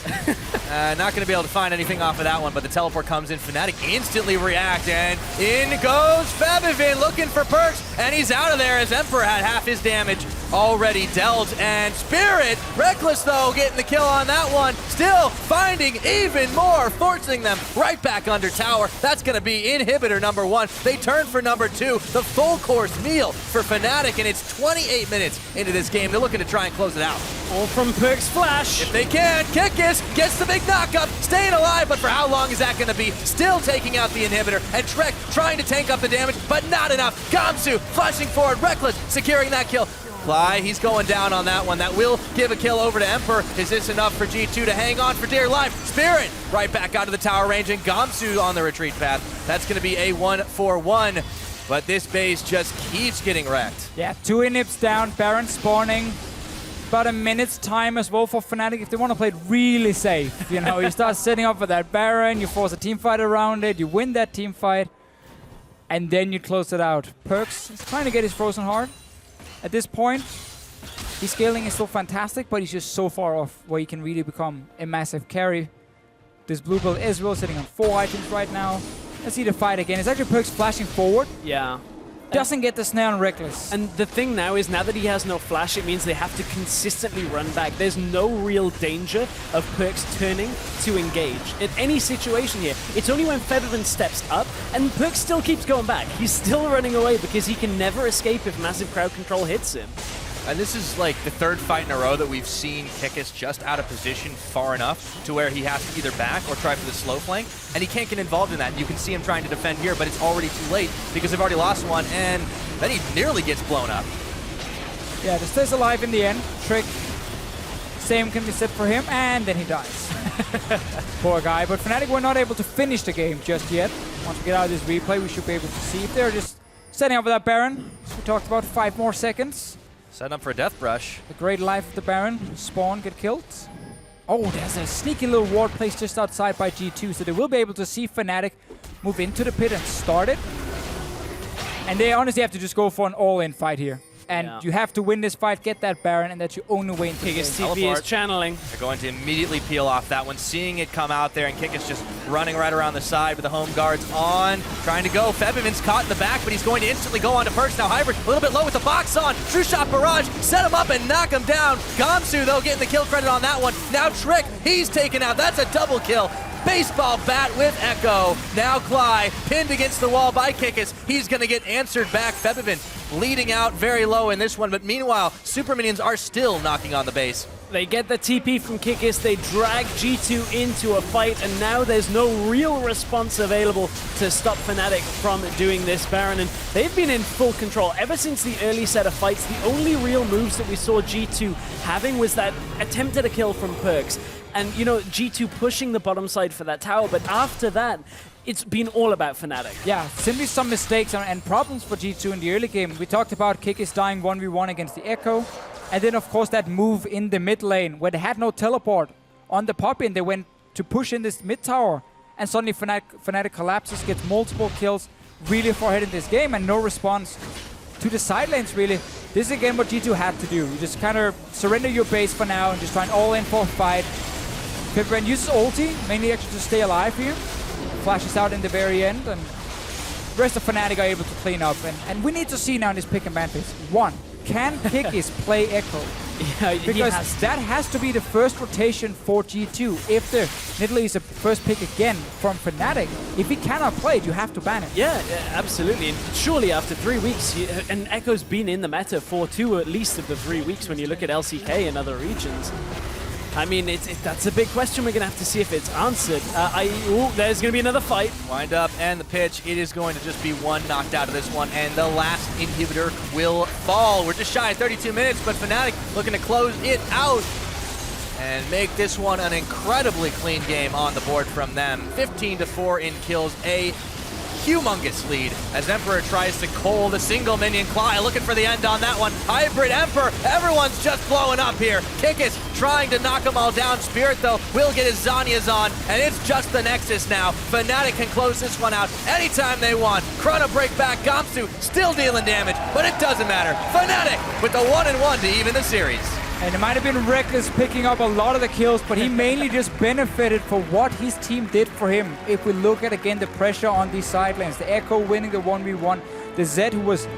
Not going to be able to find anything off of that one, but the teleport comes in. Fnatic instantly react, and in goes Febiven. Febivin looking for perks, and he's out of there as Emperor had half his damage already dealt. And Spirit, Reckless though, getting the kill on that one. Still finding even more, forcing them right back under tower. That's going to be inhibitor number 1. They turn for number 2, the full course meal for Fnatic, and it's 28 minutes into this game. They're looking to try and close it out. All from Perk's flash. If they can, Kikis gets the big knockup, staying alive, but for how long is that going to be? Still taking out the inhibitor, and Trek trying to tank up the damage, but not enough. Gamsu flashing forward, Reckless securing that kill. Fly, he's going down on that one. That will give a kill over to Emperor. Is this enough for G2 to hang on for dear life? Spirit right back out of the tower range, and Gamsu on the retreat path. That's going to be a 1-for-1, but this base just keeps getting wrecked. Yeah, 2 inhibs down, Baron spawning. About a minute's time as well for Fnatic if they want to play it really safe. You know, you start setting up for that Baron, you force a team fight around it, you win that team fight, and then you close it out. Perks is trying to get his Frozen Heart. At this point, his scaling is still fantastic, but he's just so far off where he can really become a massive carry. This blue build is well sitting on 4 items right now. Let's see the fight again. It's actually Perks flashing forward. Yeah. Doesn't get the snare on Reckless. And the thing now is, now that he has no flash, it means they have to consistently run back. There's no real danger of Perks turning to engage. In any situation here, it's only when Febivin steps up, and Perks still keeps going back. He's still running away because he can never escape if massive crowd control hits him. And this is like the 3rd fight in a row that we've seen Kikis just out of position far enough to where he has to either back or try for the slow flank, and he can't get involved in that. You can see him trying to defend here, but it's already too late because they've already lost one, and then he nearly gets blown up. Yeah, just stays alive in the end. Trick, same can be said for him, and then he dies. Poor guy, but Fnatic were not able to finish the game just yet. Once we get out of this replay, we should be able to see if they're just setting up with that Baron. As we talked about, 5 more seconds. Setting up for a death brush. The great life of the Baron. Spawn, get killed. Oh, there's a sneaky little ward placed just outside by G2, so they will be able to see Fnatic move into the pit and start it. And they honestly have to just go for an all-in fight here. And you have to win this fight, get that Baron, and that's your only way into the game. TP is channeling. They're going to immediately peel off that one, seeing it come out there, and Kikis just running right around the side with the home guards on, trying to go. Febivin's caught in the back, but he's going to instantly go on to Perks. Now Hybrid a little bit low with the box on. True Shot Barrage, set him up and knock him down. Gamsu, though, getting the kill credit on that one. Now Trick, he's taken out. That's a double kill. Baseball bat with Echo. Now Cly, pinned against the wall by Kikis. He's going to get answered back. Febivin leading out very low in this one, but meanwhile, Super Minions are still knocking on the base. They get the TP from Kikis, they drag G2 into a fight, and now there's no real response available to stop Fnatic from doing this, Baron, and they've been in full control ever since the early set of fights. The only real moves that we saw G2 having was that attempt at a kill from Perks. And, you know, G2 pushing the bottom side for that tower, but after that, it's been all about Fnatic. Yeah, simply some mistakes and problems for G2 in the early game. We talked about Kikis dying 1v1 against the Echo, and then, of course, that move in the mid lane where they had no teleport on the pop-in. They went to push in this mid tower, and suddenly Fnatic collapses, gets multiple kills, really far ahead in this game, and no response to the side lanes, really. This is, again, what G2 had to do. You just kind of surrender your base for now and just try and all-in for a fight. Febivin uses ulti, mainly actually to stay alive here. Flashes out in the very end, and the rest of Fnatic are able to clean up. And we need to see now in this pick and ban phase. 1, can Kikis play Echo? Yeah, because that has to be the first rotation for G2. If the Nidalee is a first pick again from Fnatic, if he cannot play it, you have to ban it. Yeah, absolutely. And surely after 3 weeks, and Echo's been in the meta for 2 at least of the 3 weeks when you look at LCK and other regions. I mean, that's a big question. We're going to have to see if it's answered. There's going to be another fight. Wind up and the pitch. It is going to just be one knocked out of this one, and the last inhibitor will fall. We're just shy of 32 minutes, but Fnatic looking to close it out and make this one an incredibly clean game on the board from them. 15-4 in kills, a humongous lead as Emperor tries to coal the single minion. Cly looking for the end on that one. Hybrid Emperor, everyone's just blowing up here. Kikis trying to knock them all down. Spirit, though, will get his Zhonya's on, and it's just the Nexus now. Fnatic can close this one out anytime they want. Chrono break back. Gamsu still dealing damage, but it doesn't matter. Fnatic with the 1-1 to even the series. And it might have been Reckless picking up a lot of the kills, but he mainly just benefited for what his team did for him. If we look at, again, the pressure on these side lanes, the Echo winning the 1v1, the Zed who was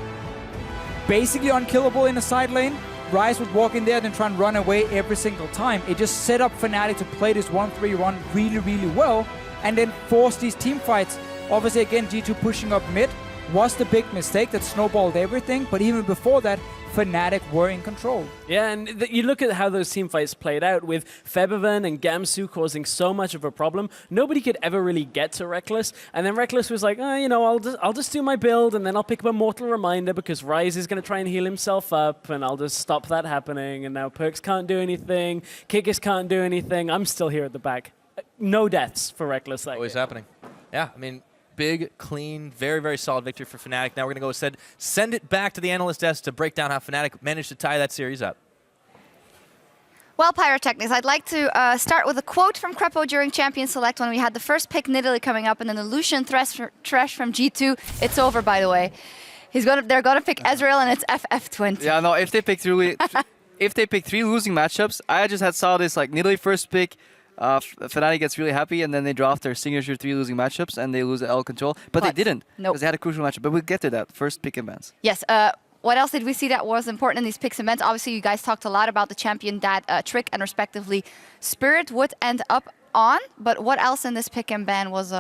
basically unkillable in the side lane. Ryze would walk in there and try and run away every single time. It just set up Fnatic to play this 1-3 run really, really well and then force these team fights. Obviously, again, G2 pushing up mid was the big mistake that snowballed everything, but even before that, Fnatic were in control. Yeah, and you look at how those team fights played out with Febiven and Gamsu causing so much of a problem. Nobody could ever really get to Reckless, and then Reckless was like, oh, you know, I'll just do my build, and then I'll pick up a Mortal Reminder because Ryze is going to try and heal himself up, and I'll just stop that happening. And now Perks can't do anything, Kikis can't do anything. I'm still here at the back. No deaths for Reckless. Always happening. Yeah, I mean, big, clean, very, very solid victory for Fnatic. Now we're going to go send it back to the analyst desk to break down how Fnatic managed to tie that series up. Well, Pyrotechnics, I'd like to start with a quote from Krepo during Champion Select when we had the first pick Nidalee coming up and then the Lucian Thresh from G2. It's over, by the way. They're gonna pick Ezreal and it's FF20. Yeah, no, if they pick three losing matchups, I just saw this like Nidalee first pick, Fnatic gets really happy and then they draft their signature 3 losing matchups and they lose the L control. But they didn't, because they had a crucial matchup. But we'll get to that. First pick and bans. Yes, what else did we see that was important in these picks and bans? Obviously, you guys talked a lot about the champion that Trick and respectively Spirit would end up on. But what else in this pick and ban was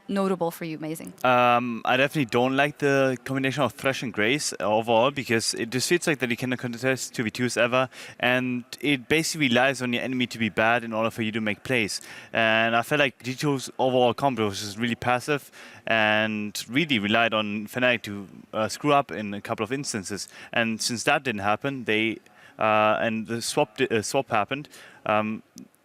notable for you, Amazing? I definitely don't like the combination of Thresh and Grace overall because it just feels like that you cannot contest 2v2s ever, and it basically relies on your enemy to be bad in order for you to make plays. And I felt like G2's overall combo was just really passive and really relied on Fnatic to screw up in a couple of instances. And since that didn't happen, and the swap happened.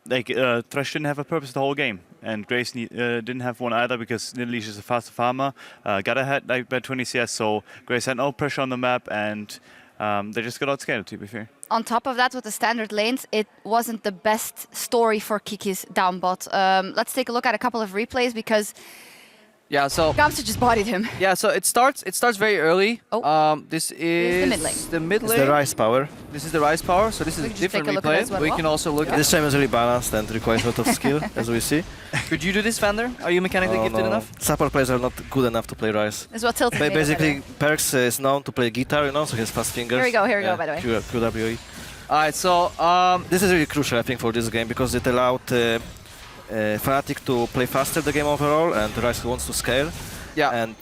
Thresh didn't have a purpose the whole game, and Grace didn't have one either because Nidalee is a faster farmer, got ahead like by 20 CS, so Grace had no pressure on the map, and they just got outscaled, to be fair. On top of that, with the standard lanes, it wasn't the best story for Kiki's down bot. Let's take a look at a couple of replays because Gamsu just bodied him. Yeah, so it starts very early. Oh. This is the mid lane. The mid lane. It's the Ryze power. This is the Ryze power, so this is a different replay. We can also look at this time is really balanced and requires a lot of skill, as we see. Could you do this, Vander? Are you mechanically gifted enough? Support players are not good enough to play Ryze. That's what tilted me. Basically, Perks is known to play guitar, you know, so he has fast fingers. Here we go, by the way. QWE. Alright, so this is really crucial, I think, for this game because it allowed Fnatic to play faster the game overall, and Ryze wants to scale. yeah. And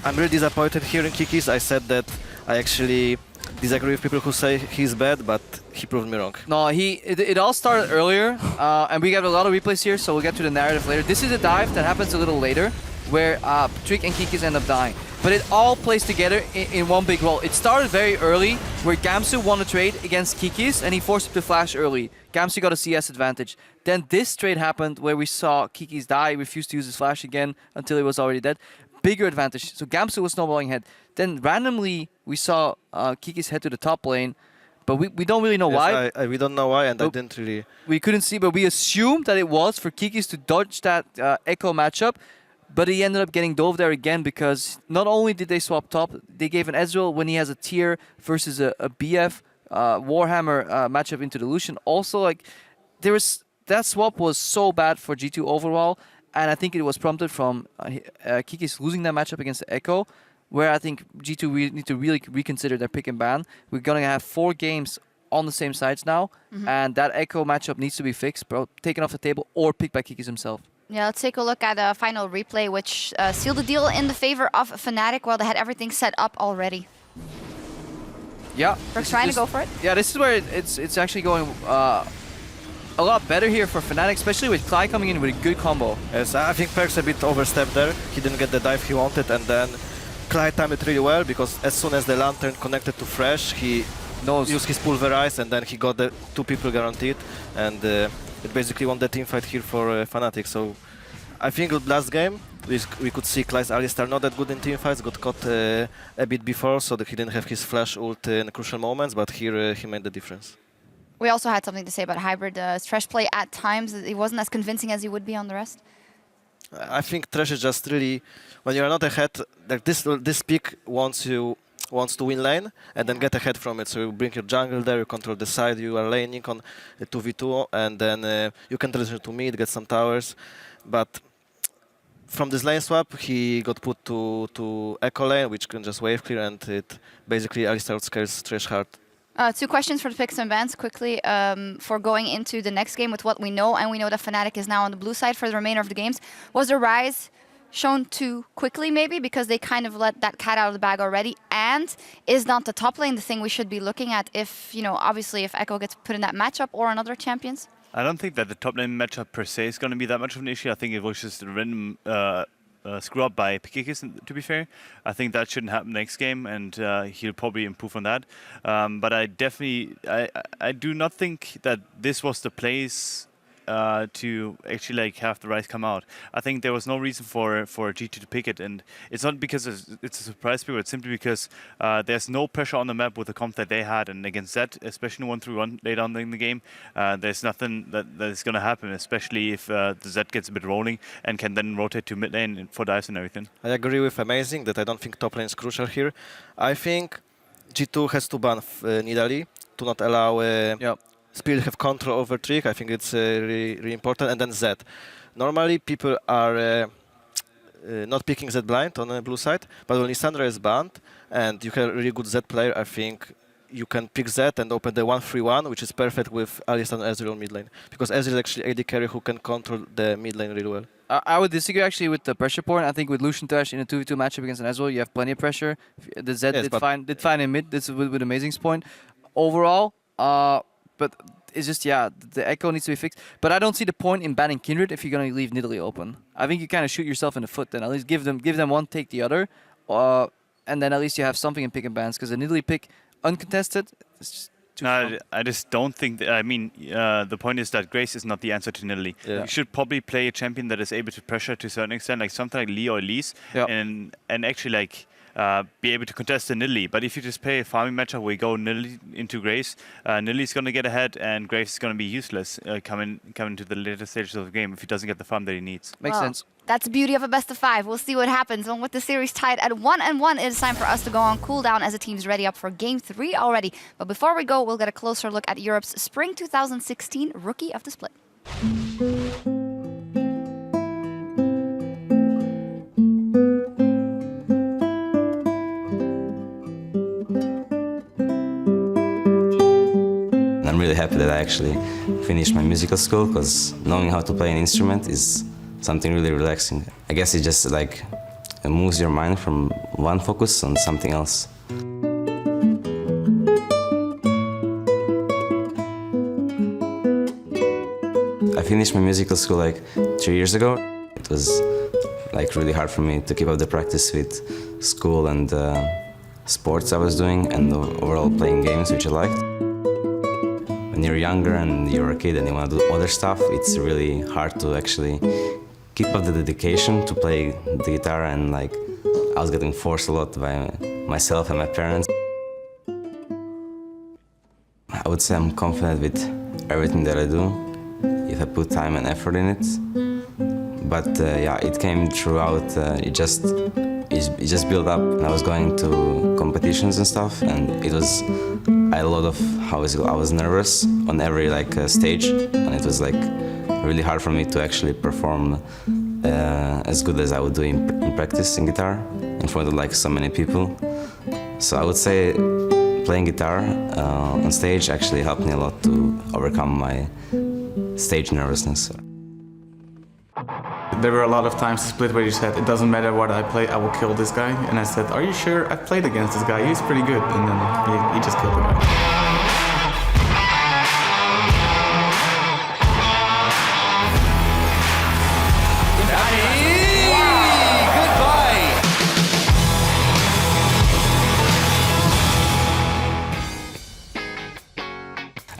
I'm really disappointed here in Kikis. I said that I actually disagree with people who say he's bad, but he proved me wrong. No, it all started earlier, and we got a lot of replays here, so we'll get to the narrative later. This is a dive that happens a little later, where Trick and Kikis end up dying. But it all plays together in one big role. It started very early, where Gamsu won a trade against Kikis, and he forced him to flash early. Gamsu got a CS advantage. Then this trade happened, where we saw Kikis die, refused to use his flash again until he was already dead. Bigger advantage. So Gamsu was snowballing ahead. Then randomly, we saw Kikis head to the top lane, but we don't really know why. We don't know why, and I didn't really... We couldn't see, but we assumed that it was for Kikis to dodge that Echo matchup, but he ended up getting dove there again because not only did they swap top, they gave an Ezreal when he has a tier versus a BF Warhammer matchup into the Lucian. Also, like, that swap was so bad for G2 overall, and I think it was prompted from Kikis losing that matchup against the Echo, where I think G2 need to really reconsider their pick and ban. We're going to have 4 games on the same sides now, and that Echo matchup needs to be fixed, taken off the table, or picked by Kikis himself. Yeah, let's take a look at a final replay, which sealed the deal in the favor of Fnatic while they had everything set up already. Yeah. Perks trying to go for it? Yeah, this is where it's actually going a lot better here for Fnatic, especially with Clyde coming in with a good combo. Yes, I think Perks a bit overstepped there. He didn't get the dive he wanted, and then Clyde timed it really well because as soon as the Lantern connected to Thresh, he used his Pulverize, and then he got the 2 people guaranteed, and it basically won the team fight here for Fnatic. So I think last game we could see Clyde's Alistar not that good in team fights, got caught a bit before, so that he didn't have his flash ult in crucial moments, but here he made the difference. We also had something to say about Hybrid. Thresh play at times, it wasn't as convincing as he would be on the rest. I think Thresh is just really, when you're not ahead, like this pick wants to win lane and then get ahead from it. So you bring your jungle there, you control the side, you are laning on a 2v2, and then you can transition to mid, get some towers. But from this lane swap, he got put to Echo lane, which can just wave clear, and it basically Alistar outscares Thresh hard. 2 questions for the picks and bans quickly for going into the next game with what we know, and we know that Fnatic is now on the blue side for the remainder of the games. Was the Rise shown too quickly maybe because they kind of let that cat out of the bag already? And is not the top lane the thing we should be looking at if, you know, obviously if Echo gets put in that matchup or on other champions? I don't think that the top lane matchup per se is going to be that much of an issue. I think it was just a random screw up by Pikikis, to be fair. I think that shouldn't happen next game, and he'll probably improve on that. But I do not think that this was the place to actually like have the Rise come out. I think there was no reason for G2 to pick it, and it's not because it's a surprise pick, it's simply because there's no pressure on the map with the comp that they had, and against that, especially 1-3-1 later on in the game, there's nothing that is going to happen, especially if the Z gets a bit rolling and can then rotate to mid lane for dives and everything. I agree with Amazing that I don't think top lane is crucial here. I think G2 has to ban Nidalee to not allow Spirit have control over Trick. I think it's really important. And then Z. Normally people are not picking Z blind on the blue side, but when Lissandra is banned and you have a really good Z player, I think you can pick Z and open the 1-3-1, which is perfect with Alistar and Ezreal mid lane. Because Ezreal is actually AD carry who can control the mid lane really well. I would disagree actually with the pressure point. I think with Lucian Thresh in a 2v2 matchup against an Ezreal, you have plenty of pressure. The Z did fine in mid. This with Amazing's point. Overall, but it's just, the Echo needs to be fixed. But I don't see the point in banning Kindred if you're going to leave Nidalee open. I think you kind of shoot yourself in the foot then. At least give them one, take the other. And then at least you have something in pick and bans. Because the Nidalee pick, uncontested, it's just too strong. I just don't think that, I mean, the point is that Grace is not the answer to Nidalee. You should probably play a champion that is able to pressure to a certain extent, like something like Lee or Elise, and actually like be able to contest the Nidalee. But if you just play a farming matchup where you go Nidalee into Grace, Nidalee's going to get ahead and Grace is going to be useless coming to the later stages of the game if he doesn't get the farm that he needs. Makes sense. That's the beauty of a best of 5. We'll see what happens. And with the series tied at 1-1, it is time for us to go on cooldown as the team's ready up for Game 3 already. But before we go, we'll get a closer look at Europe's Spring 2016 Rookie of the Split. I'm really happy that I actually finished my musical school, because knowing how to play an instrument is something really relaxing. I guess it just like moves your mind from one focus on something else. I finished my musical school like 3 years ago. It was like really hard for me to keep up the practice with school and sports I was doing and overall playing games, which I liked. When you're younger and you're a kid and you want to do other stuff, it's really hard to actually keep up the dedication to play the guitar, and like I was getting forced a lot by myself and my parents. I would say I'm confident with everything that I do if I put time and effort in it. But it came throughout. It just built up. I was going to competitions and stuff, and it was a lot of I was nervous on every stage, and it was like really hard for me to actually perform as good as I would do in practice in guitar in front of like so many people. So I would say playing guitar on stage actually helped me a lot to overcome my stage nervousness. There were a lot of times split where you said, it doesn't matter what I play, I will kill this guy. And I said, are you sure? I've played against this guy, he's pretty good. And then he just killed the guy. Goodbye!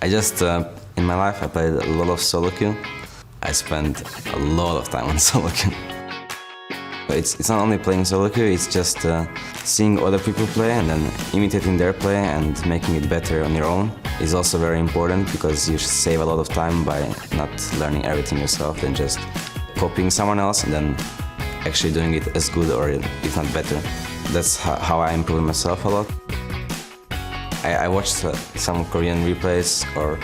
I just, in my life, I played a lot of solo queue. I spent a lot of time on solo queue. It's not only playing solo queue, it's just seeing other people play and then imitating their play and making it better on your own is also very important, because you save a lot of time by not learning everything yourself and just copying someone else and then actually doing it as good or if not better. That's how I improve myself a lot. I watched some Korean replays or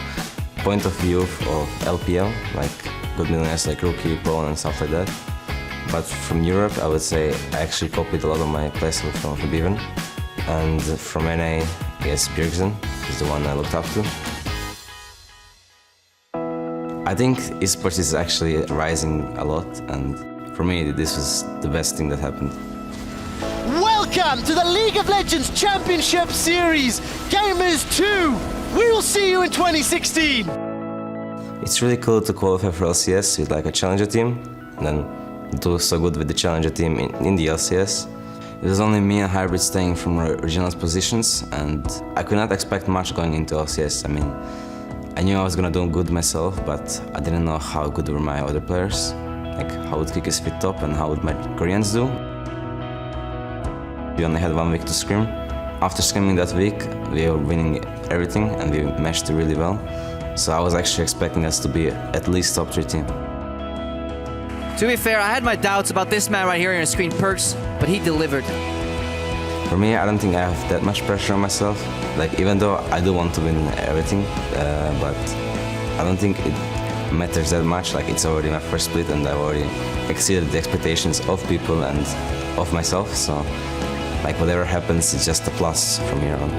point of view of LPL, like good millionaires like Rookie, Pro and stuff like that. But from Europe, I would say I actually copied a lot of my playstyle from Bevan. And from NA, yes, Bjergsen is the one I looked up to. I think esports is actually rising a lot, and for me, this was the best thing that happened. Welcome to the League of Legends Championship Series, Gamers 2! We will see you in 2016! It's really cool to qualify for LCS with like a challenger team, and then do so good with the challenger team in the LCS. It was only me and Hybrid staying from regional positions, and I could not expect much going into LCS. I mean, I knew I was gonna do good myself, but I didn't know how good were my other players. Like, how would Kikis fit top and how would my Koreans do? We only had 1 week to scrim. After scrimming that week, we were winning everything and we meshed really well. So I was actually expecting us to be at least top 3 team. To be fair, I had my doubts about this man right here on your screen, Perks, but he delivered. For me, I don't think I have that much pressure on myself. Like, even though I do want to win everything, but I don't think it matters that much. Like, it's already my first split and I've already exceeded the expectations of people and of myself. So, like, whatever happens, it's just a plus from here on.